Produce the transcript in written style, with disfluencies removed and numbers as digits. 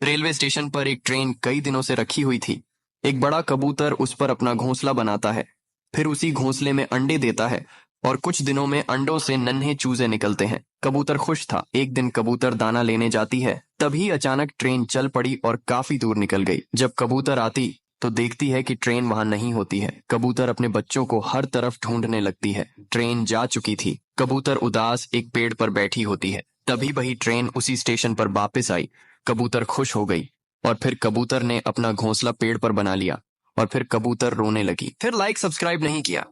Railway station पर एक train कई दिनों से रखी हुई थी। एक बड़ा कबूतर उस पर अपना घोंसला बनाता है, फिर उसी घोंसले में अंडे देता है और कुछ दिनों में अंडों से नन्हे चूजे निकलते हैं। कबूतर खुश था। एक दिन कबूतर दाना लेने जाती है, तभी अचानक ट्रेन चल पड़ी और काफी दूर निकल गई। जब कबूतर आती तो देखती है कि ट्रेन वहां नहीं होती है। कबूतर अपने बच्चों को हर तरफ ढूंढने लगती है। ट्रेन जा चुकी थी। कबूतर उदास एक पेड़ पर बैठी होती है। तभी वही ट्रेन उसी स्टेशन पर वापस आई। कबूतर खुश हो गई और फिर कबूतर ने अपना घोंसला पेड़ पर बना लिया और फिर कबूतर रोने लगी। फिर लाइक सब्सक्राइब नहीं किया।